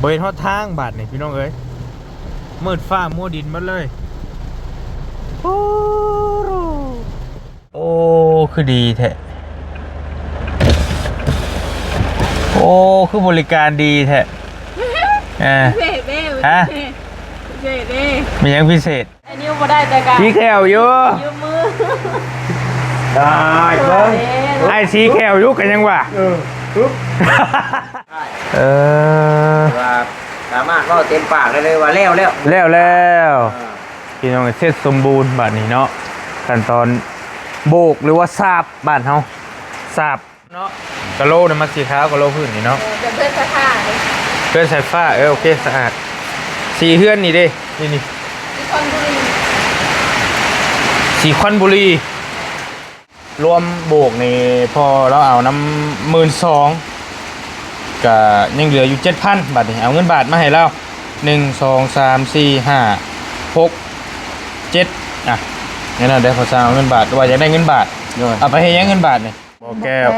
บริเวณทางบาดนี่พี่น้องเอ้ยมืดฟ้ามัวดินหมดเลยโอ้คือดีแท้โอ้คือบริการดีแท้พิเศษเด้ฮะพิเศษเด้มียังพิเศษไอ้นิ้วบ่ได้แต่กันชี้แขวอยู่ยืมมือได้เบิ้งไอ้ชี้แขวอยู่กันยังวะว่าสามารถเล่าเต็มปากได้เลยว่าแล้วพี่น้องเสร็จสมบูรณ์บาดนี้เนาะขั้นตอนโบกหรือว่าสาบบ้านเฮาสาบเนาะกะโหลเนี่ยมันสีขาวกะโหลพื้นนี่เนาะเป็นเพื่อนสะพายเพื่อนสายฟ้าโอเคสะอาดสีเฮือนนี่เด้นี่สีควันบุรีรวมโบกนี่พอเราเอาน้ำ12,000ก็ยังเหลืออยู่ 7,000 บาทนี่เอาเงินบาทมาให้เรา1 2 3 4 5 6 7อ่ะงั้นเราได้พอสร้างเงินบาทว่าจะได้เงินบาทเอาไปให้ยังเงินบาทนี่บ่แก้ว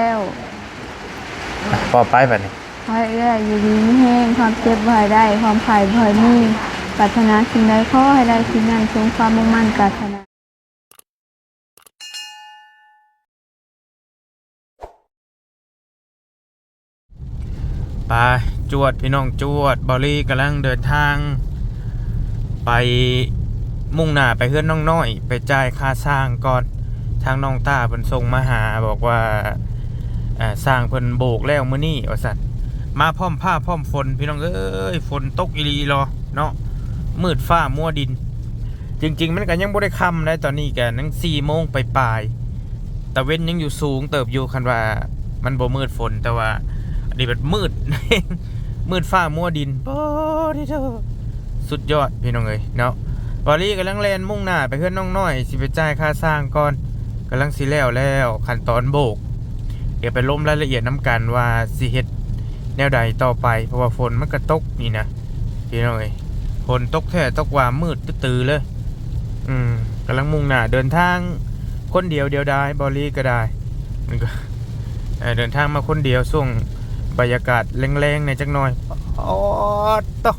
พอไปบัดนี้ให้ได้อยู่ดีไม่แห้งความเจ็บบ่ให้ได้ความไผ่บ่ให้มีปรารถนาสิ่งใดขอให้ได้สิ่งนั้นสมความมุ่งมั่นปรารถนาไปจวดพี่น้องจวดบอลลี่กำลังเดินทางไปมุ่งหน้าไปเฮือนน้องน้อยไปจ่ายค่าสร้างก่อนทางน้องตาเพิ่นส่งมาหาบอกว่าสร้างเพิ่นโบกแล้วมื้อนี้ว่าซั่นมาพร้อมผ้าพร้อมฝนพี่น้องเอ้ยฝนตกอีหลีรอเนาะมืดฟ้ามัวดินจริงๆมันก็ยังบ่ได้ค่ำนะตอนนี้ก็นัง4 โมงไปปลายแต่เว้นยังอยู่สูงเติบอยู่คันว่ามันบ่มืดฝนแต่ว่าอันนี้แบบมืด มืดฟ้ามัวดินโอ้ดิเธอสุดยอดพี่น้องเอ้ยเนาะบอลลี่กำลังแลนมุ่งหน้าไปเพื่อนน้องน้อยสิไปจ่ายค่าสร้างก่อนกำลังสิแล้วขั้นตอนโบกเดี๋ยวไปล้มรายละเอียดน้ำกันว่าสิเฮ็ดแนวใดต่อไปเพราะว่าฝนมันก็ตกนี่นะพี่น้องเอ้ยฝนตกแท้ตกว่ามืดตื้อเลยกำลังมุ่งหน้าเดินทางคนเดียวได้บอลลี่ก็ได้มันก็เดินทางมาคนเดียวช่วงบรรยากาศแรงๆในจักหน่อยอ๋อต่อ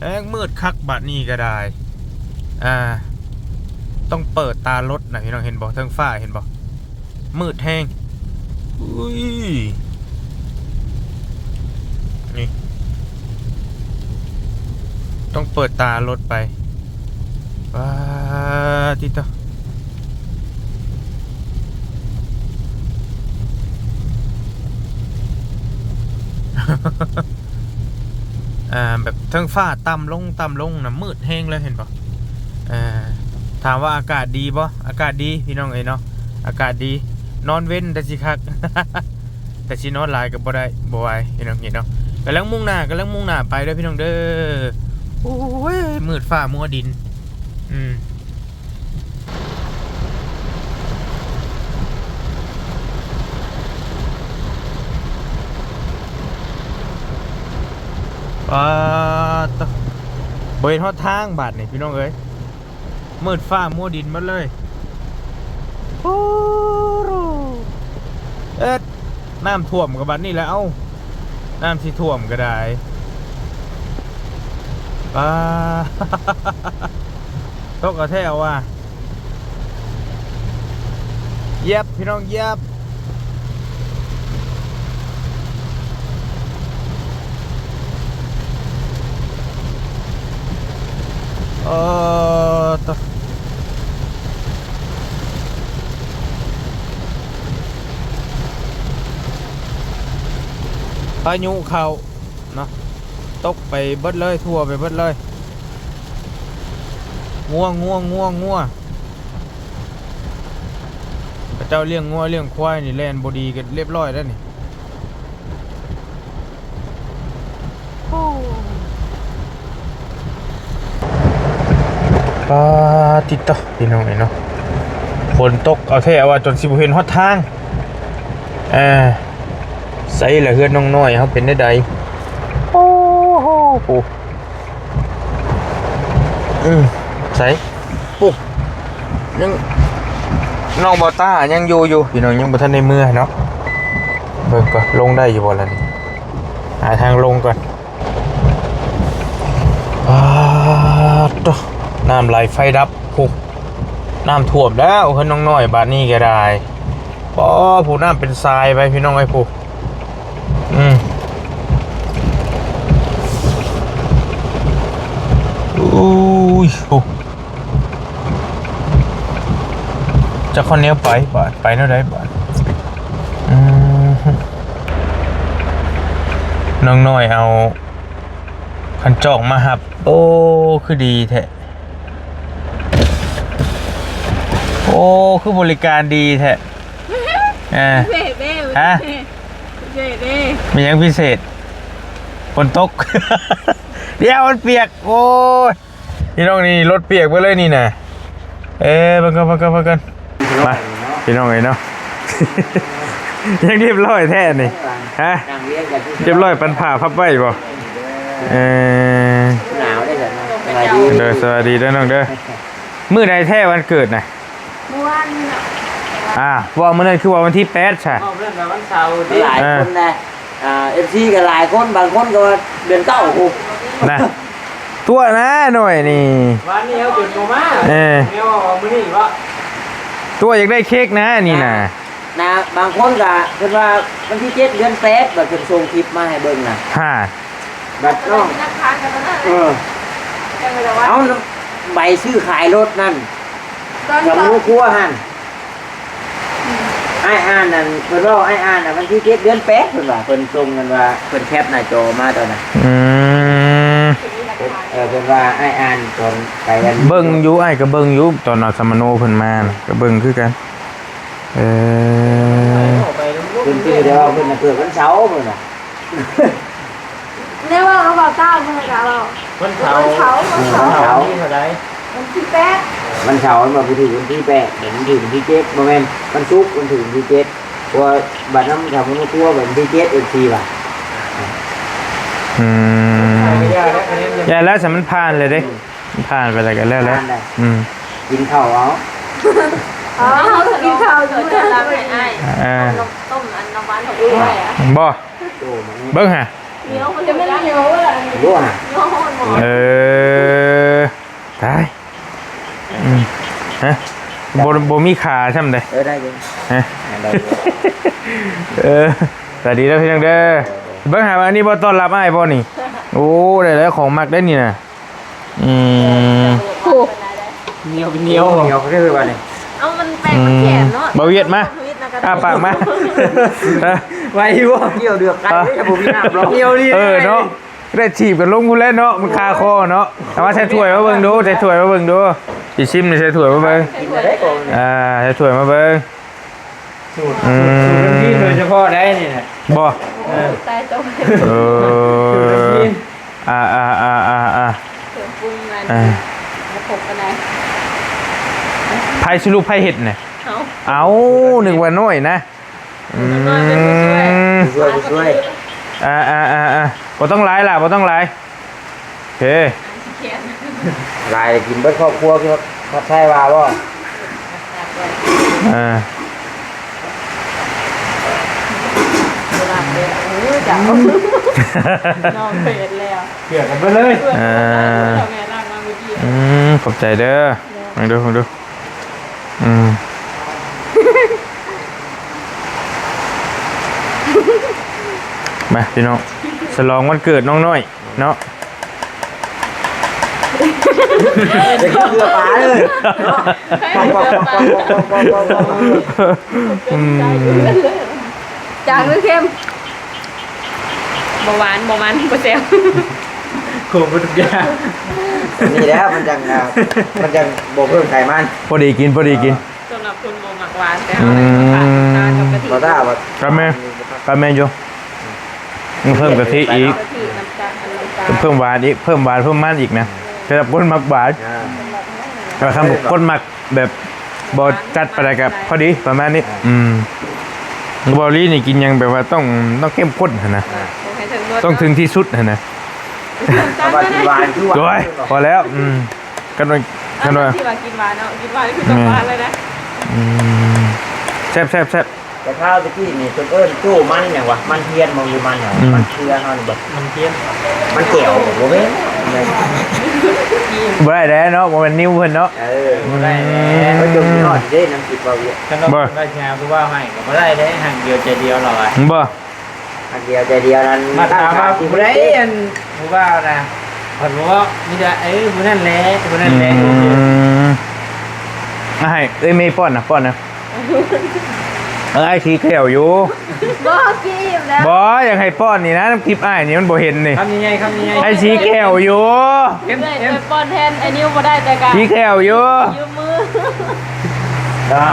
แรงมืดคักบัดนี้ก็ได้ต้องเปิดตารถนะพี่น้องเห็นบ่เทิงฟ้าเห็นบ่มืดแห้งอุ้ยนี่ต้องเปิดตารถไปว้าติต่อแบบเทิงฟ้าต่ำลงนะมืดแห้งเลยเห็นป่ะถามว่าอากาศดีป่ะอากาศดีพี่น้องเอ้ยเนาะอากาศดีนอนเว้นแต่สิคัก แต่สินอนหลายกับบ่ได้บ่ไหวพี่น้องเห็นเนาะกำลังมุ่งหน้าไปเด้อพี่น้องเด้อโอ้ยมืดฟ้ามัวดินต่อบริเวณทางบาดนี่พี่น้องเอ้ยมืดฟ้ามัวดินหมดเลยโอ้น้ำท่วมกับบัดนี่แล้วน้ำที่ท่วมก็ได้ตกกระแทกว่ะเย็บพี่น้องเย็บต่อพายุเข้าเนาะตกไปเบิดเลยทั่วไปเบิดเลยง่วงพระเจ้าเลี้ยงงัวเลี้ยงควายนี่แลนบดีกันเรียบร้อยแล้วนี่ติดต่อพี่น้องเนาะฝนตกเอาแท้ว่าจนสิบเห็นฮอดทางใส่ละเฮือนน้องน้อยเขาเป็นได้ใดโอ้โหปุ๊ใส่ปุ๊ยังน้องบอต้ายังอยู่พี่น้องยังบ่ทันในเมื่อเนาะเบิ่งก่อนลงได้อยู่บ่ล่ะนี่หาทางลงก่อน ตน้ำไหลไฟดับผูกน้ำท่วมแล้วเพิ่นน้องน้อยบาดนี้ก็ได้ปอผูน้ำเป็นทรายไปพี่น้องไอ้ผูอุ้ยโอ้จะคนเนี้ยไปเท่าไรบาทน้องน้อยเอาคันจอกมาหับโอ้คือดีแท้โอ้คือบริการดีแท้ฮะมียังพิเศษฝนตก เดี๋ยวมันเปียกโอ้ยพี่น้องนี่รถเปียกไปเลยนี่นะบังกันมาพี่น้องเลยเนาะ ยังเรียบร้อยแท้นี่ฮะเรียบร้อยปันผ่าพับไว้บ่หนาวได้เหรอ สวัสดีด้วยน้องเด้อมื้อใดแท้วันเกิดน่ะ เมื่อวานนี่น่ะ ว่ามื้อนั้นคือว่าวันที่8ใช่ เรื่องวันเสาร์หลายคนนะFC ก็หลายคนบางคนก็เดือนเก้ากู นะตัวนะหน่อยนี่ วันนี้เอาเกิดโกมาเนี่ยว่ามื้อนี้ว่า ตัวอยากได้เค้กนะนี่นะบางคนก็เพิ่นว่าวันที่7เดือน8บัดเพิ่นส่งคลิปมาให้เบิ่งน่ะบัดน้องเอาใบซื้อขายรถนั่นกับหมูครัวหั่นไอ้อ่านนั่นเพิ่นว่าไอ้อ่านน่ะวันที่7เดือน8เพิ่นว่าเพิ่นส่งกันว่าเพิ่นแคปหน้าจอมาตอนนั้นเพิ่นว่าไอ้อ่านตอนไปกันเบิ่งอยู่ไอ้ก็เบิ่งอยู่ตอนเอาสมโนเพิ่นมาก็เบิ่งคือกันเพิ่นคือเดี๋ยวเพิ่นน่ะเกิดวันเสาร์เพิ่นน่ะเนี่ยว่าเราบอกเจ้าเมื่อไหร่เราวันเสาร์ที่เท่าไหร่วันที่8วันเสาร์มันไปถึงวันที่8เดี๋ยวมันถึงวันที่7บ่แม่นวันศุกร์มันถึงวันที่7เพราะบัดนั้นทำมันกลัววันที่7 MC ว่ะอย่าแล้วแต่มันผ่านเลยเด้มันผ่านไปแล้วกันแล้วกินข้าวเอากินข้าวอยู่ในร้านไอ้ต้มอันน้ำหวานของอุ้ยอ่ะบ่เบิ่งฮะเหนียวมันจะไม่เหนียวอ่ะรู้ฮะตายฮะบ่มีขาใช่มั้ยได้อยู่ฮะสวัสดีแล้วพี่น้องเด้อเบิ่งหาว่าอันนี้บ่ต้อนรับอ้ายบ่นี่โอ้ได้แล้วของมักได้นี่น่ะโอ้เหนียวก็คือว่านี่เอามันแปลงมันแข็งเนาะบ่เวียดมาปากมาไว้บ่เกี่ยวเดือกกันบ่มีน้ำรอเกี่ยวดิเนาะได้ถีบกันลงพุ่นแล้วเนาะมันคาคอเนาะเอาว่าใส่ถ้วยมาเบิ่งดูใส่ถ้วยมาเบิ่งดูสิชิมนี่ใส่ถ้วยมาเบิ่งใส่ถ้วยมาเบิ่งสูตรนี้โดยเฉพาะได้นี่น่ะบ่ตายตรงปรุงมันผกอะไรไผ่ชิลูกไผ่เห็ดเนี่ยเอาหนึ่งวันน้อยนะช่วยบ่ต้องไล่ล่ะบ่ต้องไล่โอเคไล่กินเบิดครอบครัวคือครับใช่ว่าบ่น้องเผ็ดแล้วเกี่ยวกันไปเลยขอบใจเด้อฟังดูมาพี่น้องฉลองวันเกิดน้องน้อยเนาะเด็กเกลือปลาเลยจางหรือเค็มบ่หวานบ่แซ่บโคตรทุกอย่างนี่แล้วมันจังบ่เพิ่มไขมันพอดีกินสำหรับคุณบ่มักหวานแต่เอาน้ำกับกะทิบ่ได้บ่กะแม่อยู่เพิ่มกะทิอีกเพิ่มหวานอีกเพิ่มมันอีกนะสำหรับคนมักหวานแต่คำคนมักแบบบ่จัดไปได้กับพอดีประมาณนี้บอลลี่นี่กินยังแบบว่าต้องเข้มข้นนะต้องถึงที่สุดนะด้วยพอแล้วกันหน่อยที่ว่ากินหวานเนาะกินหวานคือต้องหวานเลยนะแซ่บแต่ข้าวตะกี้นี่เอิ้นโจ้มันอย่างวะมันเทียนมองอยู่มันอย่างมันเทียนเฮานี่บ่มันเทียนมันเกี่ยวบ่แม่ บ่ได้แล้วเนาะบ่แม่นนิ้วเพิ่นเนาะ บ่ได้แล้วก็จมยอดได้น้ำจิตบ่เวีย ขนมได้แชร์ผู้ว่าให้ก็บ่ได้ได้ห่างเดียวใจเดียวหรอก บ่ อันเดียวใจเดียวนั้น มาถามว่าผู้ใดอันผู้ว่านะเพิ่นบอกว่ามีแต่ผู้นั้นแหละผู้นั้นแหละ ให้เอ้ยไม่ป้อนนะป้อนนะไอ้สีเขียวอยู่ บ่กีบแล้ว บ่อยากให้ป้อนนี่นะน้ำคลิปอ้ายนี่มันบ่เห็นนี่ คำยังไงคำยังไง ไอ้สีเขียวอยู่ เอ็ม เลย เอ็ม ไปป้อนแทนไอ้นิ้วบ่ได้แต่กัน สีเขียวอยู่ ยืมมือ ได้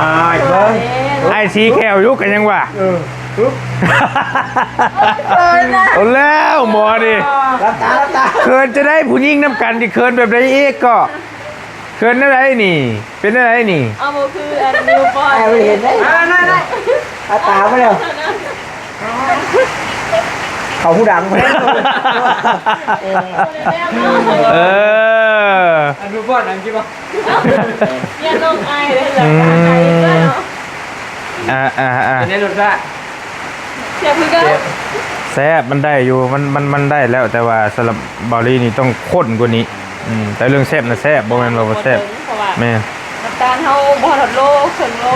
เบิ่ง ไอ้สีเขียวอยู่กันยังวะ เออนะ เอาแล้วหมอดิ รับตา เคินจะได้ผู้หญิงน้ำกันที่เคินแบบไรเอกก็เคินอะไรนี่ เป็นอะไรนี่ เอาบ่คืออันนิ้วป้อน ไอ้ไม่เห็นได้ ได้ เอาตาไปแล้วเขาผู้ดังไป เออ อันดูบอลอันกี่ป่ะ เนี่ยน้องไอเลยเหรอไอเลยเนาะ เป็นในรถละ เสียพี่ก็ แซ่บมันได้อยู่มันได้แล้วแต่ว่าสำหรับบอลลี่นี่ต้องข้นกว่านี้แต่เรื่องแซ่บนะแซ่บบ่แม่นว่าบ่แซ่บแม่ น้ำตาลเฮาบ่ฮอดโลครึ่งโล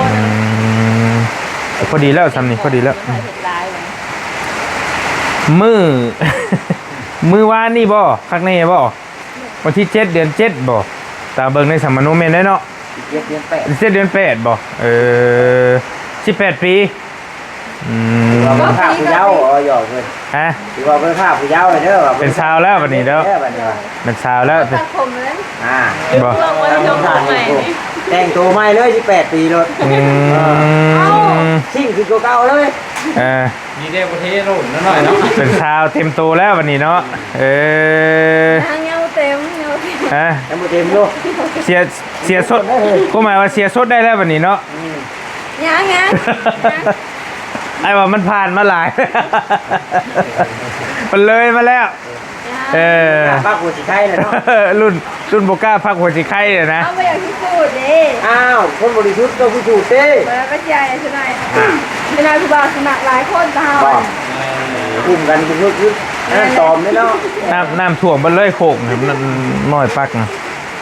นะ พอดีแล้วซ้ำนี่พอดีแล้ว เห็นลายมัน มือ มือวานนี่บ่คักแน่บ่วันที่7 เดือน 7บ่ตาเบิ่งในสัมมโนแม่นได้เนาะ เย็บเย็บแปะ 7 เดือน 8บ่18 ปีเราเป็นภาพผู้เยาว์หยอกเลย ฮะ ถือว่าเป็นภาพผู้เยาว์เลยเด้อ เป็นสาวแล้วบัดนี้เด้อ บัดนี้ เป็นสาวแล้ว ตัดผมเลย บ่ เรื่องวันชมผมใหม่นี่ แต่งตัวใหม่เลย18 ปีรถ ชิ่งคือเก่าๆเลย มีได้ประเทศรุ่นนั่นหน่อยเนาะ เป็นสาวเต็มตัวแล้วบัดนี้เนาะทางเงาเต็มเงาเต็ม ฮะ ยังบ่เต็มอยู่ เสียสดก็หมายว่าเสียสดได้แล้วบัดนี้เนาะ ยัง ไอ้ว่ามันผ่านมาหลาย มันเลยมาแล้ว ป้ากูสิไข่เลยเนาะ รุ่นโบก้าพักหัวจิไข่เลยนะ เอาไปอย่างที่พูดดิ อ้าวคนบริสุทธิ์ก็ผู้ถูกเต้ มาก็ใจชนายชนายผู้บ่าวสมัครหลายคนตา บอกกลุ่มกันคุณคือนั่นตอมนี่เนาะ น้ำถ่วมมันเลยโขกน้อยปักนะ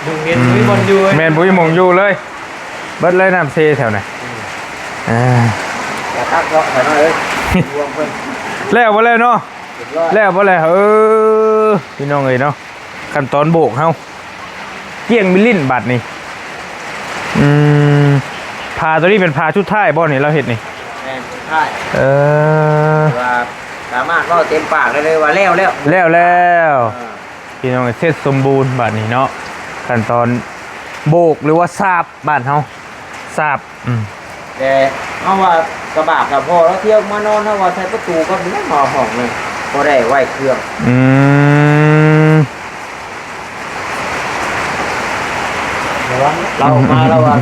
ดูเห็นมีบอลอยู่ แมนบุ้ยมงอยู่เลยเบิดเลยน้ำเซแถวไหน อย่าตักเนาะแต่น้อยรวมเพิ่น แล้วบ่แล้วเนาะแล้วบ่แล้วพี่น้องเอ้ยเนาะขั้นตอนโบกเฮาเกี่ยงมิลลินบัดนี่พาตัวนี้เป็นพาชุดท้ายบ่นี่เราเห็ดนี่ ใช่ว่าสามารถว่าเต็มปากได้เลยว่าแล้ว แล้วพี่น้องเสร็จสมบูรณ์บัดนี้เนาะขั้นตอนโบกหรือว่าสาบบ้านเฮาสาบแต่เอาว่ากระบะกับพ่อแล้วเที่ยวมานอนถ้าว่าใช้ประตูก็ไม่หอห้องเลยพอได้ไหวเครื่องเรามาเราว่า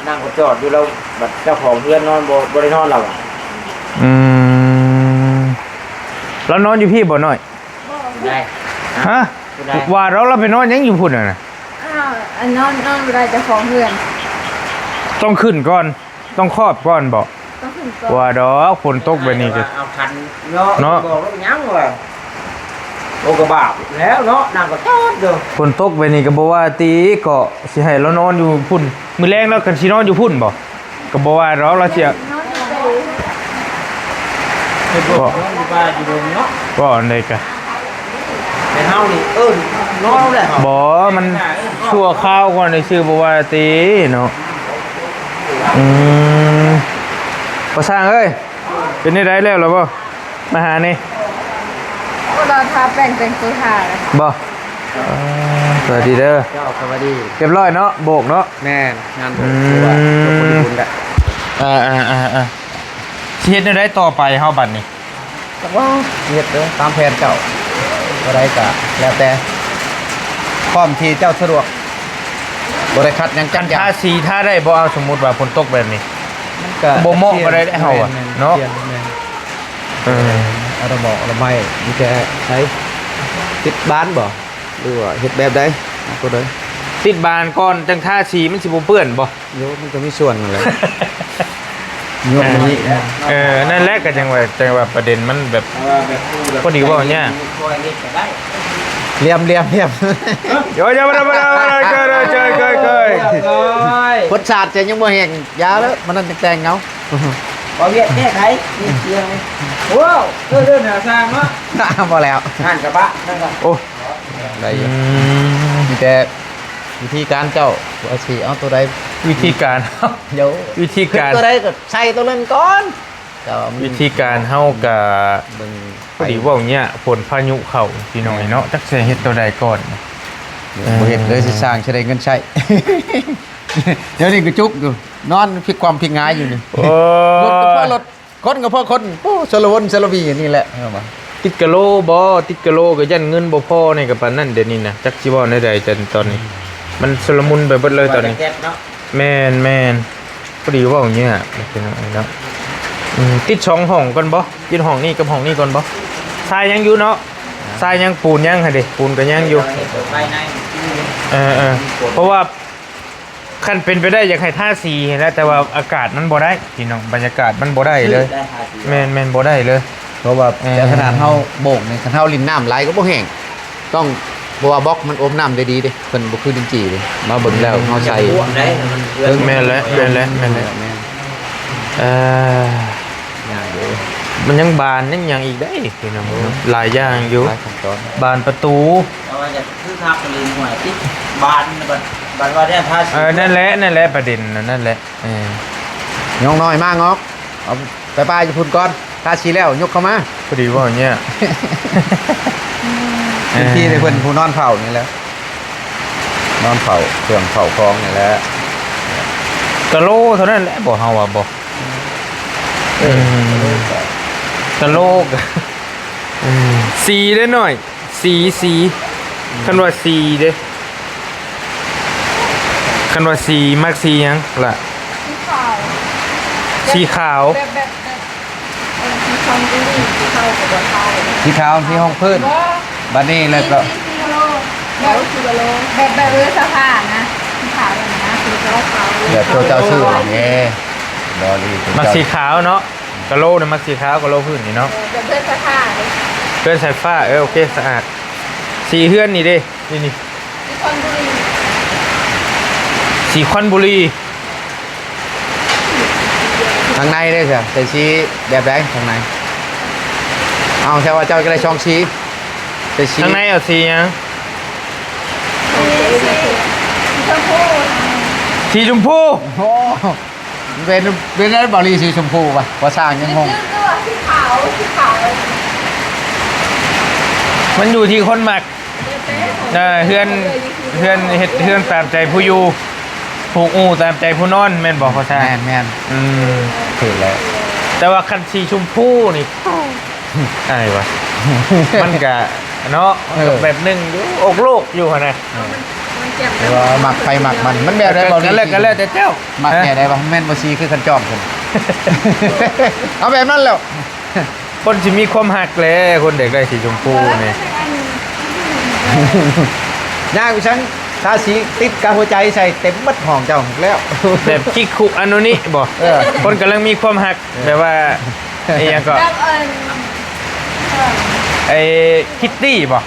นั่งก็จอดอยู่เราแบบเจ้าของเพื่อนนอนบริโนอนเราแล้วนอนอยู่พี่บ่หน่อย ได้ ฮะว่าเราไปนอนยังอยู่พุ่นน่ะ นอนไม่ได้จะฟ้องเพื่อน ต้องขึ้นก่อนต้องครอบก่อนบ่ ต้องขึ้นก่อน ว่าดอกฝนตกไปนี่ก็ เอาคันเนาะบอกว่ายังว่าโอกระบะแล้วเนาะนั่งก็จอดเด้อ ฝนตกไปนี่ก็บ่ว่าตีก็สิให้เรานอนอยู่พุ่นมื้อแรงเราก็สินอนอยู่พุ่นบ่ก็บ่ว่าเราสิ นอนอยู่ เป็นพวกน้องอยู่บ้านอยู่ตรงเนาะ บ่อันใดก็ แต่เฮานี่นอนแล้ว บ่มันชั่วคราวก่อนได้ชื่อบ่ว่าตีเนาะบ่สร้างเอ้ยเป็นได้แล้วหรอบ่มาหานี่ เราทาแป้งแต่งตัวทาเลย บ่สวัสดีเด้อ เจ้าสวัสดี เรียบร้อยเนาะโบกเนาะ แม่งานผมคือว่าตัวบริบูรณ์แหละ สิเฮ็ดได้ต่อไปเฮาบัดนี้ แต่ว่าเฮ็ดเด้อตามแผนเจ้าบ่ได้ก็แล้วแต่พร้อมที่เจ้าสะดวกบ่ได้คัดหยังจันยา ถ้าสีถ้าได้บ่เอาสมมุติว่าฝนตกแบบนี้ มันก็ บ่เหมาะบ่ได้เฮาอะเนาะ เอาระบอกระไม้มีแต่ใช้ติดบ้านบ่หรือว่าเฮ็ดแบบใดตัวใด ติดบานก่อนจังท่าสีมันสิบ่เปื้อนบ่ โยมันก็มีส่วนนั่นแหละโยมนี้ นั่นแหละก็จังว่าประเด็นมันแบบ พอดีว่าเนี่ย เลียมเดี๋ยวจะมาเกย พดชาติจะยังบ่แห้งยาแล้วมันนั่นแต่งเงา บ่เวียดแก้ไขนี่เสียงว้าวเดินหาสร้างเนาะ พอแล้ว หันกระบะนั่นก็ โอ้ได้อยู่มีแต่วิธีการเจ้าเอาสิเอาตัวใด วิธีการ เดี๋ยว วิธีการ ตัวใดก็ใส่ตัวนั้นก่อนเจ้า วิธีการเฮากับ เบิ่ง พอดีว่าอย่างเงี้ยฝนพายุเข้าพี่น้อยเนาะจักสิเฮ็ดตัวใดก่อน บ่เห็นเลยสิสร้างสิได้เงินใช้ เดี๋ยวนี้ก็จุกอยู่นอนพลิกความพลิกงายอยู่นี่ โอ้ รถก็เพราะรถคนก็เพราะคนโอ้สลวนสลวีอย่างนี้แหละเอามา ติดกะโลบ่ติดกะโลก็ยันเงินบ่พอในกับปานนั้นเดี๋ยวนี้นะจักสิเว้าได้ใดแต่ตอนนี้ มันสลมุนไปเบิดเลยตอนนี้ แก๊สเนาะ แม่นพอดีว่าอย่างเงี้ยพี่น้อยเนาะติด2ห้องก่อนบ่ติดห้องนี้กับห้องนี้ก่อนบ่ทรายยังอยู่เนาะทรายยังปูนยังหั่นดิปูนก็ยังอยู่ ภายใน เพราะว่าคันเป็นไปได้อยากให้ท่าสีแล้วแต่ว่าอากาศมันบ่ได้พี่น้องบรรยากาศมันบ่ได้เลยแม่นบ่ได้เลย เพราะว่าแต่ขนาดเฮาโบกนี่คันเฮาลิ้นน้ำไหลก็บ่แห้งต้องเพราะว่าบล็อกมันอมน้ำได้ดีเด้เพิ่นบ่คือดินจีเด้มาเบิ่งแล้วเฮาใส่ พวกได้มัน แม่นแล้วเอ่อ อย่างเดียว มันยังบานยังหยังอีกได้พี่น้องหลายอย่างอยู่ หลายขั้นตอน บานประตู เอาว่าจะคือทักลินหวยติดบานบัดว่าได้ภาษี นั่นแหละประเด็นนั่นแหละ ยกน้อยมากงอกเอาไปป้ายจะพุ่นก่อนทาสีแล้วยกเข้ามา พอดีว่าอย่างเงี้ย เป็นที่ในเพิ่นผู้นอนเผานี่แหละนอนเผาเครื่องเผาคลองนี่แหละ กะโลเท่านั้นแหละบ่เฮาว่าบ่กะโลกสีได้หน่อยสีคันว่าสีเด้คันว่าสีมักสีหยังล่ะสีขาว แบบสีทองดีสีขาวกับขาว ที่เท้าที่ห้องพื้นบัดนี้เลยก็ สีโลแบบสีโลแบบเรือสะพานนะสีขาวอย่างนี้สีขาว เดี๋ยวตัวเจ้าชื่ออย่างเงี้ยบอดี้ตัว มัก เจ้า สีขาวเนาะกะโลเนี่ยมักสีขาวกะโลพื้นนี่เนาะ แบบเรือสะพาน เพื่อนสายฟ้าโอเคสะอาดสีเฮือนนี่เด้นี่ สีทองบุรี สีควันบุรี ทางในได้ใช่แต่ชี้แบบแดงทางในเอาแค่ว่าเจ้าก็ได้ช่องชี้แต่ชี้ ข้างในเอาสีหยัง ชมพู สีชมพู โอ้เป็นได้บอดี้สีชมพูป่ะพอสร้างยังงง ตัวสีขาวมันอยู่ที่คนหมักเฮือนเฮ็ดเฮือนตามใจผู้อยู่ผูกอูตามใจผู้นอนแม่นบอกเขาใช่ แม่น ถูกแล้ว แต่ว่าคันสีชมพูนี่ไอ้วะมันก็เนาะแบบหนึงอยู่อกโลกอยู่หั่นน่ะ มันเจ็บ แต่ว่าหมักไฟหมักมันแบบได้บอดี้ กันแล้วแต่เจ้า หมักแบบได้ป่ะแม่นบอชีคือคันจอมคน เอาแบบนั้นแล้ว คนสิมีความหักแหล้คนเด็กได้สีชมพูนี่ ย่างฉันทาสีติดกาหัวใจใส่เต็มมัดห้องเจ้าแล้ว แบบคิกคุอันนู้นนี่บ่คนกำลังมีความหักแบบว่าไอ้หยังก็ แบบไอ้คิตตี้บ่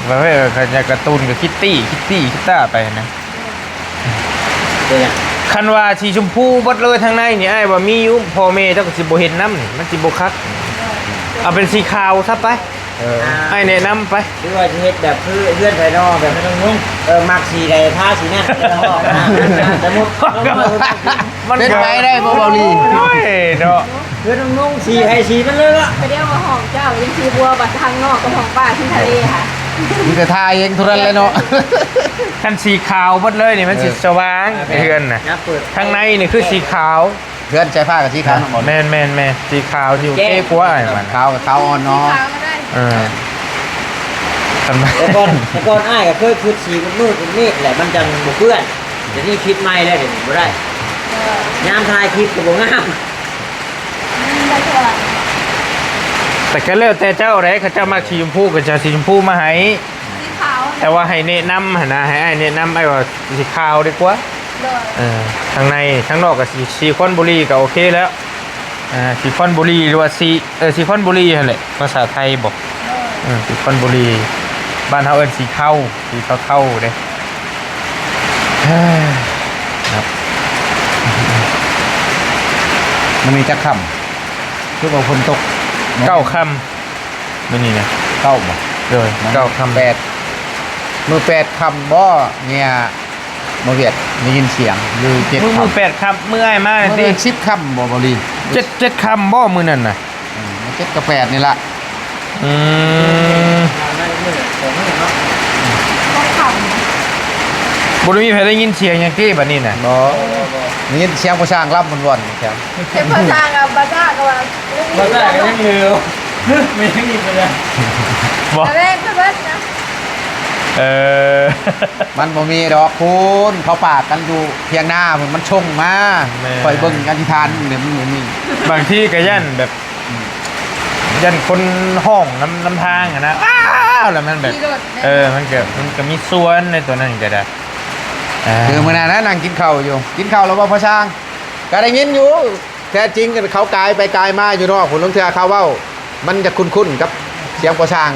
ว่าเขาจะการ์ตูนกับคิตตี้คิตต้าไปนะ เนี่ย คันว่าสีชมพูเบดเลยทางในนี่ไอ้ว่ามีอยู่พ่อแม่เจ้าก็สิบ่เห็นน้ำนี่มันสิบ่คักเอาเป็นสีขาวซะไปไอ้แนะนำไป หรือว่าจะเฮ็ดแบบเพื่อนภายนอกแบบไม่ต้องนุ่งมักสีใดผ้าสีนั่นสมมุติ เป็นไปได้บ่เบาลี โอ้ยเนาะ เพื่อนต้องนุ่งสีให้สีมันเลยละ ไปเรียกว่าหอมเจ้ายังทีบัวบัดทางนอกกับหอมป้าที่ทะเลค่ะ มีแต่ทาเองเท่านั้นเลยเนาะ คันสีขาวเบดเลยนี่มันสิสว่างเฮือนน่ะ นะเปิด ข้างในนี่คือสีขาว เพื่อนใจผ้ากับสีขาวหมด แม่นสีขาวที่โอเคกว่าไอ้มัน ขาวกับขาวอ่อนเนาะ ขาวก็ได้ ทำไม แต่ก่อนอ้ายก็เคยพูดสีมืดนี่แหละมันจังบ่เพื่อนเดี๋ยวนี้คิดใหม่แล้วเดี๋ยวนี้บ่ได้ยามถ่ายคลิปก็บ่งาม ได้เท่าไหร่ แต่ก็แล้วแต่เจ้าอะไรเขาเจ้ามาสีชมพูก็จะสีชมพูมาให้ สีขาว แต่ว่าให้แนะนำหั่นนะให้ไอ้แนะนำไอ้ว่าสีขาวดีกว่า เลย ทางในทางนอกก็สีคอนบุรีก็โอเคแล้วสีคอนบุรีหรือว่าสีคอนบุรีนั่นแหละภาษาไทยบอกสีคอนบุรี บ้านเฮาเอิ้นสีเทาสีเทาๆเด้เฮ้ยครับ มันมีจักค่ำคือว่าฝนตก เก้าค่ำมื้อนี้นะ เก้าบ่ เลยเก้าค่ำ แปดมือแปดค่ำบ่เนี่ยบ่เวียดได้ยินเสียงอยู่เจ็ด มือ ค่ำ 8ค่ำมื้ออ้ายมา มื้ ติ อ10ค่ำบ่บ่ลี 7ค่ำบ่มื้อนั้นน่ะ เจ็ดกับแปดนี่ล่ะ อืม ได้มื้อของมื้อเนาะ ต้องขับ บ่ได้มีใครได้ยินเสียงหยังติบัดนี้น่ะ บ่ได้ยินเสียงผู้ช่างรับวนๆครับ เจ็บพอทางกับบาจ้ากับว่า บ่ได้ก็ยังเหลือไม่ยังอีกเลย บ่ แรกเพิ่นนะ เออ มันบ่มีดอกคุณเขาปากกันอยู่เพียงหน้ามันชงมาคอยเบิ่งอธิษฐานเดี๋ยวมันบ่มี บางที่ก็ยันแบบยันคนห้องน้ำทางอะนะอ้าวแล้วมันแบบ ขี่รถ มันก็มีส่วนในตัวนั้นก็ได้ คือมื้อนั้นนั่งกินข้าวอยู่กินข้าวแล้วบ่พอช่างก็ได้ยินอยู่แท้จริงก็เขากายไปกายมาอยู่เนาะคุณลงเทื่อเขาเว้ามันจะคุ้นๆกับเสียงพอช่าง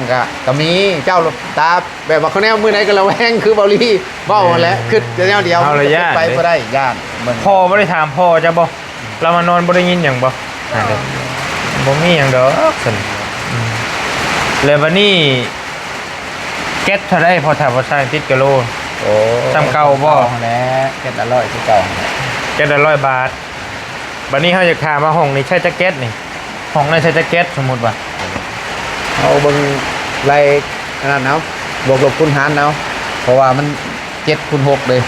ก็มีเจ้าตาแบบว่าเขาแนวมื้อไหนก็ระแวงคือเบาลีเว้าแหละคือจะแนวเดียวไปบ่ได้ย่านมัน พ่อไม่ได้ถามพ่อจะบ่เรามานอนบ่ได้ยินอย่างบ่บ่มีอย่างดอกสันแล้ววันนี้แก๊สเท่าไรพอถามว่าใช่ติดกิโล โอ้ จำเก่าบ่ แล้วเก็ดอร่อยที่เก่า แก๊สละ100 บาทวันนี้เขาจะถามว่าห้องนี้ใช่จะแก๊สนี่ห้องนั้นใช่จะแก๊สสมมุติว่า เอาเบิ่งไล่ขนาดเนาะบวกลบคูณหารเนาะเพราะว่ามัน7คูณ6เลย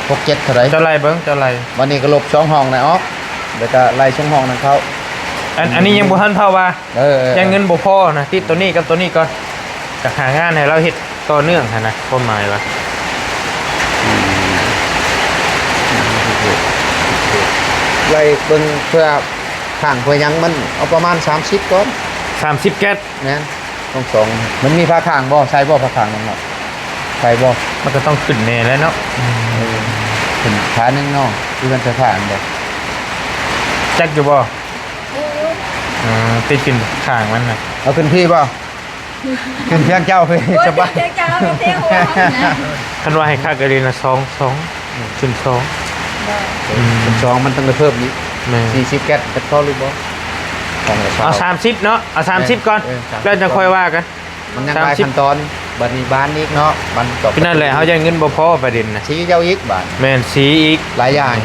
6 7เท่าไหร่ เจ้าไรเบิ้งเจ้าไร วันนี้ก็ลบ2ห้องนะออกแล้วก็ไล่ช่องห้องนั้นเขา อันนี้ยังบ่ทันเท่าว่า ยั ยังเงินบ่พอนะติดตัวนี้กับตัวนี้ก่อนจะหางานให้เราเฮ็ดต่อเนื่องหั่นนะความหมายว่า ไล่เบิ่งเพื่อข้างเพื่อหยังมันเอาประมาณ30ก่อน 30 แก๊ส นะต้องสองมันมีผ้าข้างบ่ใส่บ่ผ้าข้างนั่นเนาะใส่บ่ มันก็ต้องขึ้นแน่แล้วเนาะ ถึงขาหนึงเนาะคือมันจะผ่านบ่ จักอยู่บ่ติดขึ้นข้างมันน่ะ เอาขึ้นพี่บ่ขึ้นเพียงเจ้าพี่สบาย เจ๊จ้าไม่เท่หัวนะ คันว่าให้ค่ากะดีนะ2ขึ้น2 เป็น2มันต้องไปเพิ่มอีก แม่ 40แก๊สจะพอหรือบ่ของละ เอา30เนาะเอา30ก่อนแล้วจะค่อยว่ากัน มันยังหลายขั้นตอนบัดนี้บ้านอีกเนาะบันต่อ คือนั่นแหละเฮายังเงินบ่พอประเด็นน่ะ ชี้เจ้าอีกบาด แม่นสีอีก หลายอย่าง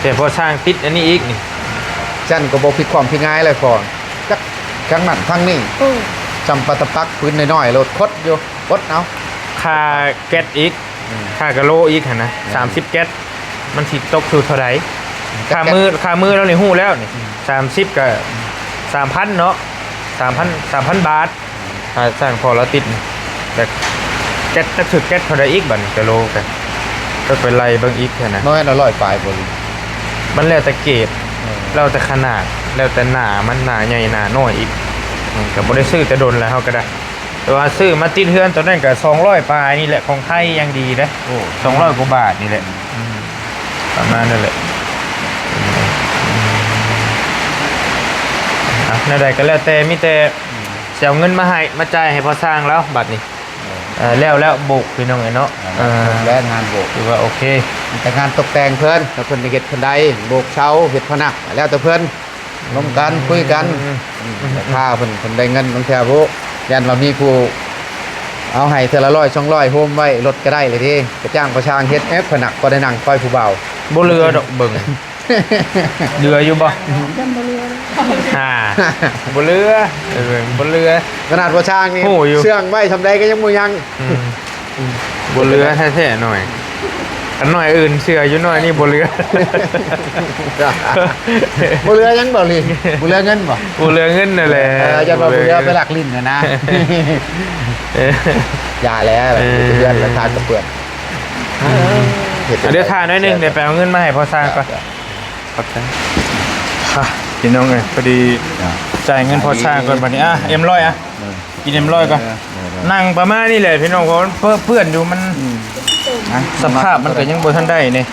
แต่พอสร้างติดอันนี้อีกนี่ จันก็บ่ผิดความผิดง่ายเลยพอจักครั้งนั้นครั้งนี้จำปาตะปักพื้นน้อยๆโลดคดอยู่คดเอา ค่าแก๊สอีกค่ากะโลอีกหั่นนะ30 แก๊สมันสิตกสู่เท่าไหร่ค่ามือเรานี่ฮู้แล้วนี่30ก็3,000เนาะ3,000 บาทถ้าสร้างพอเราติดนี่แต่แก๊สจะถึกแก๊สเท่าใดอีกบัดนี้กะโลกันก็ไปไล่เบิ่งอีกหั่นนะ น้อยอร่อยปลายบ่ลิ มันแล้วแต่เกรดแล้วแต่ขนาดแล้วแต่หนามันหนาใหญ่หนาน้อยอีกก็บ่ได้ซื้อแต่โดนแล้วเฮาก็ได้แต่ว่าซื้อมาติดเฮือนตอนนั้นก็200ปลายนี่แหละของไทยยังดีนะ200กว่าบาทนี่แหละประมาณนั่นแหละนั่นใดก็แล้วแต่มีแต่จะเอาเงินมาให้มาจ่ายให้พอสร้างแล้วบัดนี้แล้วบุกพี่น้องไอ้เนาะ และงานโบก ถือว่าโอเค แต่งานตกแต่งเพิ่นถ้าเพิ่นได้เฮ็ดเพิ่นใดโบกเช้าเฮ็ดผนักแล้วแต่เพิ่นร่วมกันคุยกันถ้าเพิ่นได้เงินบางเทื่อบ่ยันว่ามีผู้เอาให้เทื่อละ100 200โฮมไว้รถก็ได้เลยเด้ก็จ้างประชางเฮ็ดผนักก็ได้นั่งคอยผู้เบา บ่เรือดอกเบิ่งเรืออยู่บ่ จำบ่เรือเลย บ่เรือบ่เรือ ขนาดประชางนี่ โอ้อยู่ เชื่องไว้ทำได้ก็ยังบ่ยัง บ่เรือแท้ๆหน่อยอันหน่อยอื่นเสืออยู่หน่อยนี่บ่เรือ บ่เรือยังบ่ลิบ่เรือเงินบ่ บ่เรือเงินนั่นแหละ จะมาบ่เรือไปหลักลิ้นนะ อย่าแล้วเพื่อนราคากระเปื่อน เดี๋ยวทานหน่อยนึงเดี๋ยวไปเอาเงินมาให้พ่อสร้างก่อนครับค่ะพี่น้องเอ้ยพอดีจ่ายเงินพ่อสร้างก่อนบัดนี้M100กินM100ก่อนนั่งประมาณนี้แหละพี่น้องเพราะเพื่อนอยู่มันสภาพมันก็ยังบ่ทันได้นี่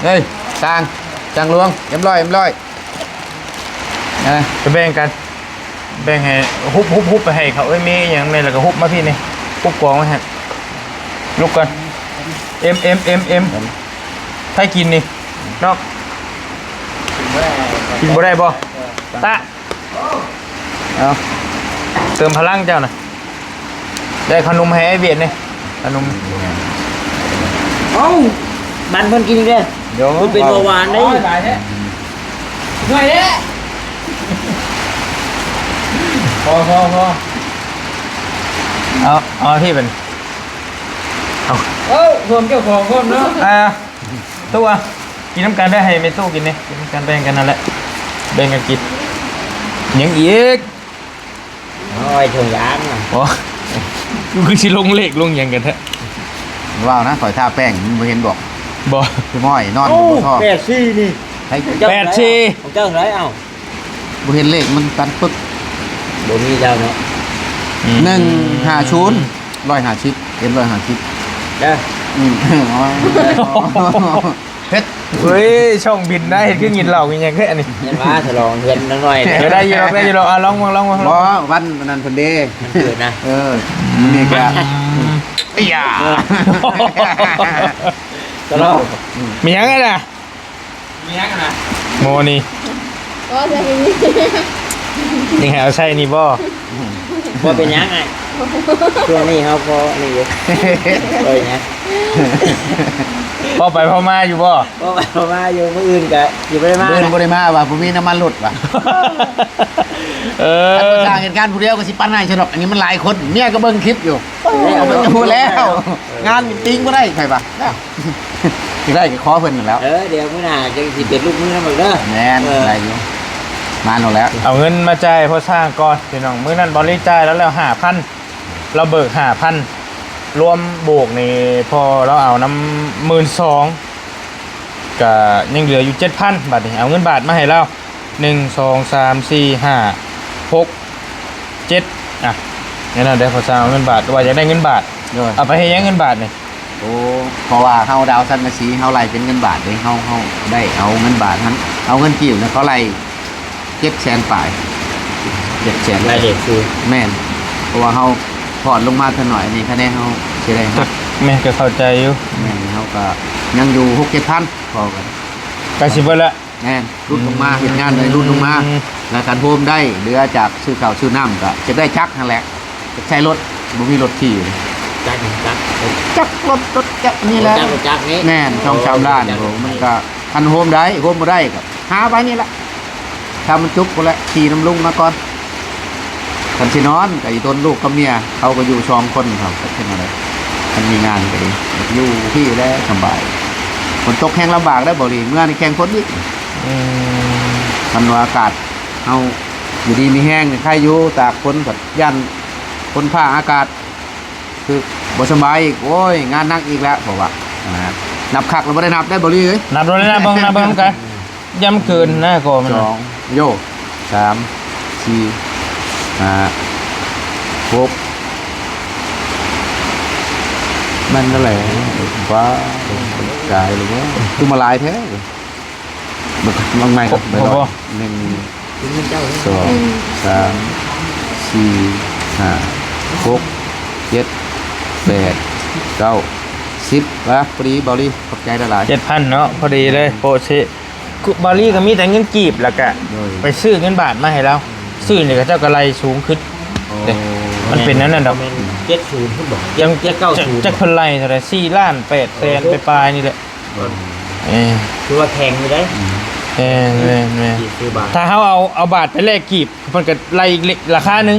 เฮ้ยจางหลวงเอ็มร้อยนะ ไปแบ่งกันแบ่งให้ฮุบไปให้เขาเอ้ยมีอย่างไรแล้วก็ฮุบมาพี่นี่ ปุ๊บกองไว้ฮะลุกกันเอ็มให้กินนี่นอกกินบ่ได้บ่ตะเอาเติมพลังเจ้าน่ะได้ขนมให้ไอ้เวียดนี่ขนม เอ้ามันเพิ่นกินอีกเด้อ เดี๋ยว มันเป็นเบาหวานได้อยู่ หน่อยเด้พอเอาที่เป็นเอารวมเจ้าของคนเนาะตู้กินน้ำกันได้ให้ไม่ตู้กินนี่กินน้ำกันแบ่งกันนั่นแหละแบ่งกันกินยังอีก โอ้ยถุงยางน่ะ โอ้คือสิลงเลขลงอย่างกันแท้ ว้าวนะข่อยท่าแป้งมึงบ่เห็นบอก บ่ คือม้อยนอน โอ้ บ่ชอบ 84นี่ ให้ แปดสี่ ของเจ้าเท่าไหร่เอ้า บ่เห็นเลขมันตันปึ๊ก บ่มีเจ้าเนาะ 150 150เอ็ม150 เด้อ เฮ็ด เฮ้ยช่องบินได้เห็นขึ้นยินเหล่ากินอย่างแค่นี้ เห็นว่าทดลองเพิ่นน้อยๆ เดี๋ยวได้อยินเราลองมา บ่วันนั้นเพิ่นเด้ มันเกิดนะ นี่ก็อีหยา ทดลอง มียังไงล่ะมียังไงล่ะโมนี่ ก็จะมี นี่เอาใช่นี่บ่ บ่เป็นหยังไงช่วงนี้เฮาพอนี่อยู่โอ้ยนะ พอไปพอมาอยู่บ่ บ่ไปบ่มาอยู่มื้ออื่นก็สิบ่ได้มา เดินบ่ได้มาว่าบ่มีน้ำมันรถว่ะ เอ ถ้า อ บ่สร้างเหตุการณ์ผู้เดียวก็สิปั้นให้ซะดอกอันนี้มันหลายคนเมียก็เบิ่งคลิปอยู่เอาไปดูแล้ว งานจริงบ่ได้ไผป่ะสิได้ก็ขอเพิ่นนั่นแล้ว เดี๋ยวมื้อหน้าจังสิเป็นลูกมือนำเด้อ แม่นได้อยู่มาโนแล้ว เอาเงินมาจ่ายพอสร้างก่อนพี่น้องมื้อนั้นบริจ่ายแล้ว5,000เราเบิก5,000รวมโบกนี่พอเราเอาน้ำ12,000ก็ยังเหลืออยู่ 7,000 บาทนี่เอาเงินบาทมาให้เรา1 2 3 4 5 6 7อ่ะงั้นน่ะเดี๋ยวพอสร้างเอาเงินบาทว่าอยากได้เงินบาท เด้อ เอาไปให้ยังเงินบาทนี่ โอ้เพราะว่าเฮาดาวสังกะสีเฮาไล่เป็นเงินบาทเด้เฮาได้เอาเงินบาทนั้นเอาเงินกีบเนี่ยเขาไล่700,000ปลาย700,000 รายเด็กคือ แม่นเพราะว่าเฮาถอดลงมาเท่าหน่อยนี่คะแนนเฮาสิได้ครับ แม่ก็เข้าใจอยู่ แม่นเฮาก็ยังอยู่ 6-7,000พอกัน ก็สิเบิดละ แม่นรุ่นลงมาเฮ็ดงานเลยรุ่นลงมาแล้วการโฮมได้เหลือจากซื้อข้าวซื้อน้ำก็จะได้จักนั่นแหละจะใช้รถบ่มีรถขี่ จัก จักรถจักนี่แหละ จักนี้ แม่นช่องชามล้านโหมันก็คันโฮมได้โฮมบ่ได้ก็หาไปนี่แหละถ้ามันจุกพุ่นแหละขี่น้ำลุงมาก่อนคันสินอนก็อีต้นลูกกับเมียเขาก็อยู่2คนเขาก็เป็นอะไรคันมีงานก็ดีอยู่ที่แล้วสบายฝนตกแห้งลำบากได้บ่ดีเมื่อนี่แข่งฝนอีก อืม มันว่าอากาศเฮาอยู่ดีมีแห้งนี่ใครอยู่ตากฝนก็ยันฝนผ้าอากาศคือบ่สบายอีกโอ้ยงานหนักอีกแล้วบอกว่านับคักแล้วบ่ได้นับได้บ่ลีเอ้ย นับรถเลยนะเบิ่งกันย้ำเกินหน้าก่อมัน ส น่ะ องโยสามสี่ห้าหกมันเท่าไหร่ว้ากายหรือว่าคือมาลายแท้บางไงครับไปรอหนึ่ง ถึงเจ้า สองสามสี่ห้าหกเจ็ดแปดเก้า10วะพอดีบอลลี่ขอบใจหลาย 7,000เนาะพอดีเลยโปรชิบาลี่ก็มีแต่เงินกีบแล้วก็ไปซื้อเงินบาทมาให้เราซื้อนี่ก็เจ้าก็ไล่สูงขึ้น เด้ มันเป็นนั้นน่ะดอก 70พุ่นบ่ ยัง 90 จักเพิ่นไล่เท่าไหร่4ล้าน8แสนไปปลายนี่แหละเออ คือว่าแข่งอยู่ได้ แม่ 40บาท ถ้าเขาเอาบาทไปแลกกีบมันก็ไล่อีกราคาหนึง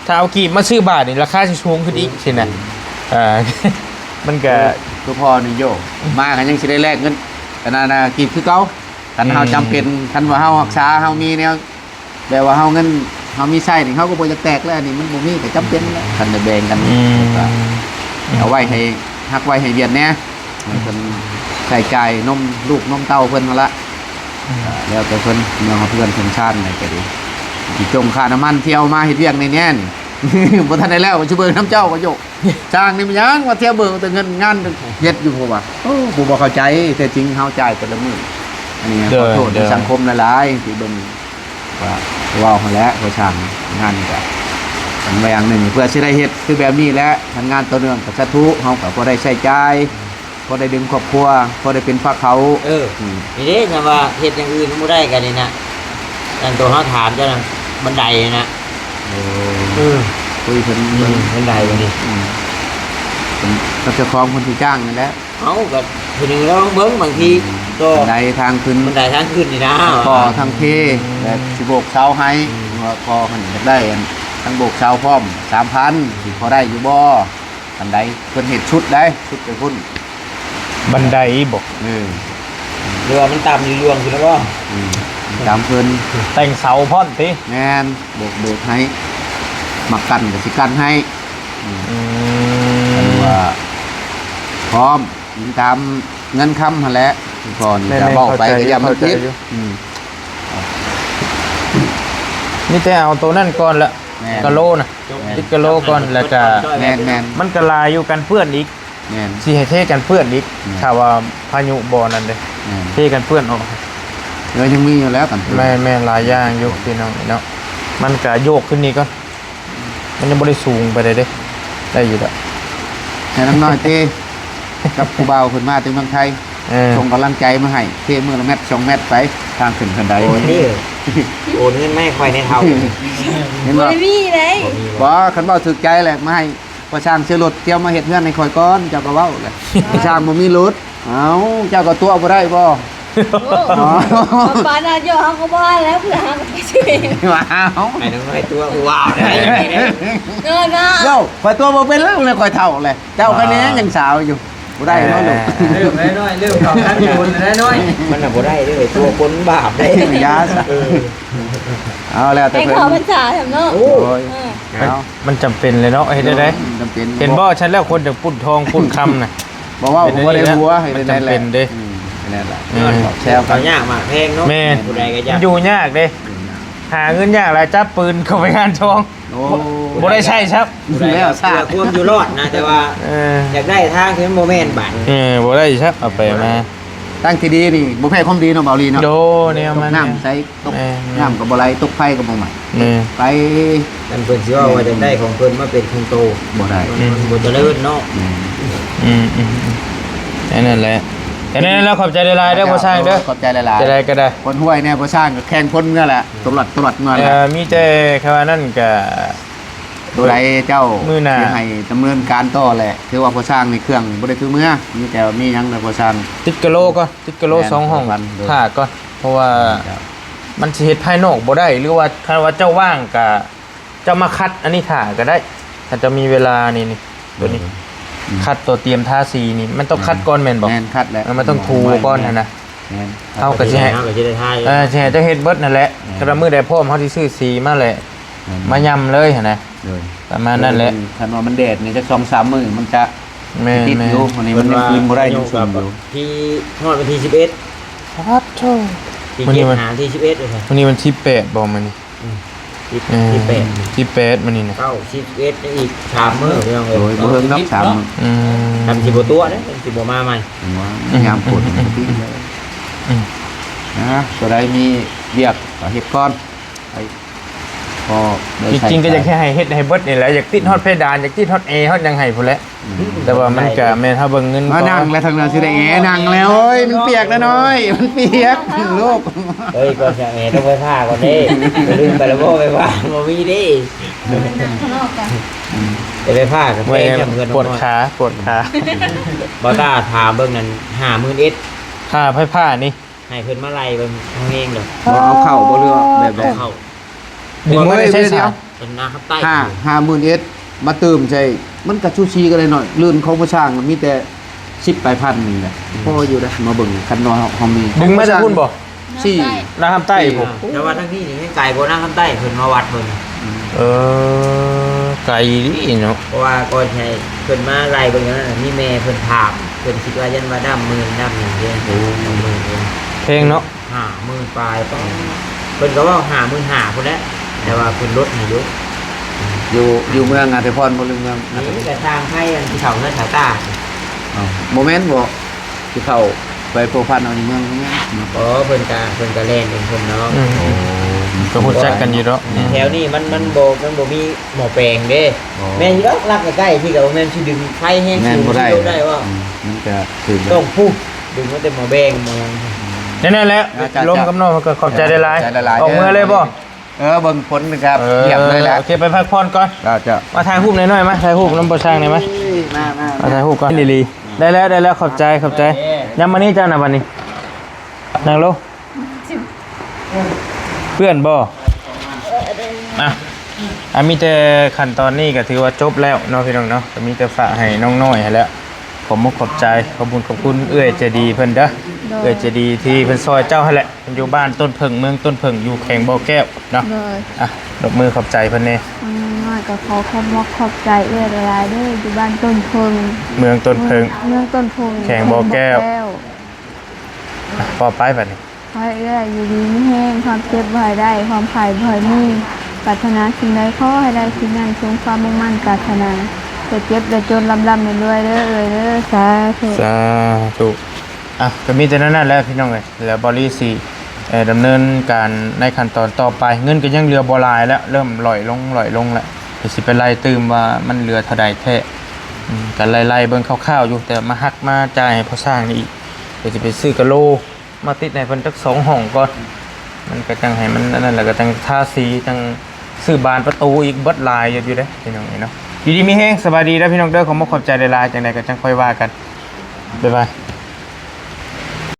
ถ้าเอากีบมาซื้อบาทนี่ราคาสิสูงขึ้นอีกใช่ไหมมันก็ ๆตัวพ่อนี่โยมากันยังสิได้แลกเงินแต่นากีบคือเก่าคันเฮาจำเป็นคันว่าเฮารักษาเฮามีแนวแบบว่าเฮาเงินเฮามีไส้นี่เฮาก็บ่จะแตกแล้วนี่มันบ่มีก็จำเป็นแล้วคันจะแบ่งกัน ก็เอาไว้ให้ฮักไว้ให้เวียนแหน่ให้เพิ่นใส่ใจายนมลูกนมเต้าเพิ่นมาละแล้วแต่เพิ่นเมืองของเพื่อนเพิ่นชาติไหนก็ดีสิจงค่าน้ำมันเที่ยวมาเฮ็ดเวียกในแน่นี่ บ่ทันได้แล้วว่าสิเบิ่งน้ำเจ้าก็โยกจ้างนี่มันยังว่าเที่ยวเบิ่งแต่เงินงานเฮ็ดอยู่เพราะว่าโอ้ผู้บ่เข้าใจแต่จริงเฮาจ่ายแต่ละมื้ออันนี้ขอโทษในสังคมหลายๆที่เบิ่งว่าเว้าหั่นแหละว่าช่างงานนี่ก็ เป็นมาอย่างหนึ่งเพื่อสิได้เฮ็ดคือแบบนี้แหละทำงานต่อเนื่องกับสาธุเฮาก็พอได้ใช้จ่ายพอได้ดึงครอบครัวพอได้เป็นพระเขา นี่เด้นะว่าเฮ็ดอย่างอื่นบ่ได้กันนี่นะอันตัวเฮาถามเจ้าน่ะบันไดนะคุยเพิ่น บันไดบ่นี่ เป็นกับเจ้าของคนที่จ้างนั่นแหละ เอ้าก็ทีนึงเราเบิ่งบางทีก็ บันไดทางขึ้น บันไดทางขึ้นนี่นะ ก่อทางเทและสิโบกเสาให้ว่าพอเพิ่นอยากได้อันทั้งโบกเสาพร้อม 3,000สิพอได้อยู่บ่บันไดเพิ่นเฮ็ดชุดได้ชุดไปพุ่น บันไดบอก เรือมันต่ำอยู่ลวงคือแล้วบ่ ตามเพิ่น แต่งเสาพ่อนติ แม่นโบกเบิกให้มากันก็สิกันให้กันว่าพร้อมยิงตามเงินคำหั่นแหละก่อนจะบอกไปก็อย่ามาคิด นี่แต่เอาตัวนั่นก่อนละกะโลนะติดกะโลก่อนแล้วก็ แม่น มันกะลายอยู่กันเพื่อนอีก แม่น สิให้เทกันเพื่อนอีกถ้าว่าพายุบ่นั่นเด้เทกันเพื่อนออก เดี๋ยวยังมีอยู่แล้วกัน แม่หลายอย่างอยู่พี่น้องเนาะมันก็โยกขึ้นนี่ก่อนมันยังบ่ได้สูงไปได้ได้อยู่แล้ว ให้น้องน้อยเต้กับผู้บ่าวขึ้นมาถึงเมืองไทยส่งกำลังใจมาให้เทมือละเม็ด2 เม็ดไปทางขึ้นกันได โอนนี่โอนเงินไม่ค่อยในเท่า เห็นบ่ ไม่มีเลย บ่คันเว้าถูกใจแหละมาให้ประชางซื้อรถเที่ยวมาเฮ็ดเฮือนให้ข่อยก่อนเจ้าก็เว้าแหละประชางบ่มีรถเอ้าเจ้าก็ตัวบ่ได้บ่ ปานาโยเขาก็บ้านแล้วเพื่อหาไปช่วย ว้าว ไอ้น้องไอ้ตัวว้าวได้ เงินนะ เจ้าข่อยตัวบ่เป็นแล้วเลยข่อยเฒ่าเลยเจ้าคะแนนยังสาวอยู่บ่ได้เนาะลูก เริ่มน้อยเริ่มของกันอยู่น้อยมันน่ะบ่ได้เด้อตัวคนบาปได้ ยาซะเอาแล้วแต่ ให้ เพิ่น เขาบรรจาทำเนาะ โอ้ยเอา มันจำเป็นเลยเนาะเฮ็ดได้ จำเป็น เห็นบ่ฉันแล้วคนจะปุ้นทองปุ้นคำน่ะ บอกว่าผมบ่ได้หัวให้ มัน ได้ จำ แหละ เป็นเด้ นั่นแหละ แซวกันยากมากแพงเนาะ แม่น ผู้ใดก็ยาก อยู่ยากเด้หาเงินยากหลายจับปืนเข้าไปงานทอง โอ้ บ่ได้ใช่ครับ แล้วซาด ควมอยู่รอดนะแต่ว่าอยากได้ทางที่มันโมเมนต์บาด บ่ได้ครับเอาไปมา ตั้งที่ดีนี่บ่แพ้ความดีเนาะเบาลีเนาะ โดเนี่ยมัน น้ำใส่ตกน้ำก็บ่ไหลตกไฟก็บ่ไหม้ นี่ ไป นั่นเพิ่นสิว่าจะได้ของเพิ่นมาเป็นคงโต บ่ได้ บ่เจริญเนาะ นั่นแหละแต่นั่นแล้วขอบใจหลายๆเด้อพ่อช่างเด้อ ขอบใจหลาย จะได้ก็ได้ ๆคนห้วยเนี่ยพ่อช่างก็แข่งคนนั่นแหละตลอดเงินแหละ มีแต่แค่ว่านั่นก็ ตัวใดเจ้า มื้อหน้า ให้ดำเนินการต่อแหละคือว่าพ่อช่างนี่เครื่องบ่ได้คือเมื่อมีแต่มีหยังแต่พ่อช่าง ติดกะโลก็ติดกะโล2ห้อง วันเด้อ ถ่าก็เพราะว่ามันสิเฮ็ดภายนอกบ่ได้หรือว่าถ้าว่าเจ้าว่างก็เจ้ามาคัดอันนี้ถ่าก็ได้ถ้าจะมีเวลานี่ตัวนี้คัดตัวเตรียมทาสีนี่มันต้องคัดก่อนแม่นบ่ แม่นคัดแล้ว มันต้องทูก่อนนะ แม่น เอาก็สิให้ ก็สิได้ทาย สิให้เจ้าเฮ็ดเบิดนั่นแหละกระมือใดพร้อมเฮาสิซื้อสีมาแหละมายำเลยหั่นนะ เลย ประมาณนั้นแหละ คันว่ามันแดดนี่จะ2-3 มื้อมันจะ แม่ ติด แม่ อยู่วันนี้มันยังคืนบ่ได้อยู่ซุ่มอยู่ ที่ฮอดวันที่11 ครับโธ่ ที่ วันนี้ เจ็ด มัน หาที่11เลยค่ะ วันนี้มันที่8บ่มื้อนี้ ที่8 ที่8มื้อนี้นะ เก้า11อีก3มื้อพี่น้องเอ้ โดยบ่เฮิงนับ3มื้อ อืม ทำสิบ่ตัวเด้สิบ่มาใหม่ ว่ายามปวดมันติดเลยนะตัวใดมีเวียกก็เฮ็ดก่อนไปพอได้ จ ใช้ ริงๆก็อยากให้เฮ็ดให้เบิดนี่แหละอยากติดฮอตเพดานอยากติดฮอตแอร์ฮอตหยังให้พุ่นแหละแต่ว่ามันก็แม่นถ้าเบิ่งเงิน มานั่งแล้วทางนั้นสิได้แอนั่งแล้วโอ้ยมันเปียกแล้วน้อยมันเปียกลูก เฮ้ยก่อนจะต้องไปผ้าก่อนเด้ลืมไปแล้วบ่ไปว่าบ่มีเด้ ข้างนอกกัน ไปผ้ากับ เว้ แม่ ย กับเพื่อน ปวดขาปวดขา บ่ตาถามเบิ่งนั่น50,000เอส ขาไผผ้านี่ ให้เพิ่นมาไล่เบิ่งทางเองเด้อ บ่เอาเข้าบ่เรือแบบ เอาเข้า ดึงไว้ได้ใช้สาย เป็นหน้าครับใต้ 50,000เอสมาเติมใช่มันก็ชูชีกันเลยหน่อยลื่นของผู้ช่างมีแต่10 ปลายพันนี่แหละพออยู่ได้มาเบิ่งคันเนาะเฮามี ดึงมาจากพุ่นบ่ สี่ น้าคำใต้ผม แต่ว่าทั้งนี้นี่ให้ไกลบ่หน้าครับใต้เพิ่นมาวัดเบิ่ง เออไกลดิเนาะ เพราะว่าก่อนให้เพิ่นมาไล่เบิ่งนั้นน่ะมีแม่เพิ่นถามเพิ่นคิดว่ายันว่าดำหมื่นดำอย่างเดียวโอ้หมื่น เพลงเนาะ 50,000ปลายต้องเพิ่นก็ว่า55,000พุ่นแหละแต่ว่าเพิ่นลดให้อยู่ อยู่เมืองอาเทพรบ่ลืมเมือง นี่แต่ทางให้อันที่เขาเงินสายตา โมเมนต์บ่ที่เข้าไปโปรพันเอาในเมืองนี้ อ๋อเพิ่นกะเล่นเองเพิ่นเนาะ อืม ก็ฮู้จักกันอยู่เนาะ แถวนี้มันบ่มีหม้อแปลงเด้แม่นอยู่รักใกล้ๆที่กับแม่นสิดึงไฟแห้ง แม่น สูง บ่ได้ ที่ได้ว่า มันจะถึง ต้องปุ๊บดึงมาแต่หม้อแบงหม้อ นั่นแหละ จ้ะ ลมกับน้องก็ขอบใจได้หลาย ขอบใจหลายๆ ออกมือเลยบ่ เบิ่งผลนะครับเยี่ยมเลยแหละ โอเคไปพักผ่อนก่อน เราจะ มาถ่ายรูปหน่อยๆมั้ยถ่ายรูปน้ำบ่ช่างหน่อยมั้ย มา มาถ่ายรูปก่อนลีๆได้แล้วขอบใจยังมานี่เจ้าน่ะบัดนี้นั่งลงเพื่อนบ่มีแต่ขั้นตอนนี้ก็ถือว่าจบแล้วเนาะพี่น้องเนาะก็มีแต่ฝากให้น้องน้อยให้แล้วผมขอบใจขอบคุณเอื้อยใจดีเพิ่นเด้อเอื้อยใจดีที่เพิ่นซอยเจ้าให้แหละเพิ่นอยู่บ้านต้นเพิ่งเมืองต้นเพิ่งอยู่แข่งบ่อแก้วเนาะ เลย ดอกมือขอบใจเพิ่นแน่ น้อยก็ขอขอบใจเอื้อหลายๆเด้ออยู่บ้านต้นพง เมืองต้นเพิ่ง เมืองต้นพง แข่งบ่อแก้ว พอไปบัดนี้ ขอให้เอื้ออยู่ดีไม่แห้งความเจ็บบ่ให้ได้ความภายบ่ให้มีปรารถนาสิ่งใดขอให้ได้สิ่งนั้นสมความมุ่งมั่นปรารถนาจะเจ็บจะจนลำรวยๆเด้อเด้อสาธุ สาธุก็มีแต่นั้นแหละพี่น้องเอ้ยแล้วบริษีดำเนินการในขั้นตอนต่อไปเงินก็ยังเหลือบ่หลายแล้วเริ่มลอยลงแล้วเดี๋ยวสิไปไล่ตืมว่ามันเหลือเท่าใดแท้กันไล่ๆเบิ่งคร่าวๆอยู่แต่มาหักมาจ่ายให้พอสร้างนี่อีกเดี๋ยวสิไปซื้อกะโลมาติดในเพิ่นจัก2ห้องก่อนมันก็จังให้มันนั่นแหละก็จังทาสีจังซื้อบานประตูอีกเบิดลายอยู่เด้พี่น้องเนาะอยู่ดีมีแฮงสบายดีแล้วพี่น้องเด้อขอขอบใจหลายๆจังได๋ก็จังค่อยว่ากันบ๊ายบาย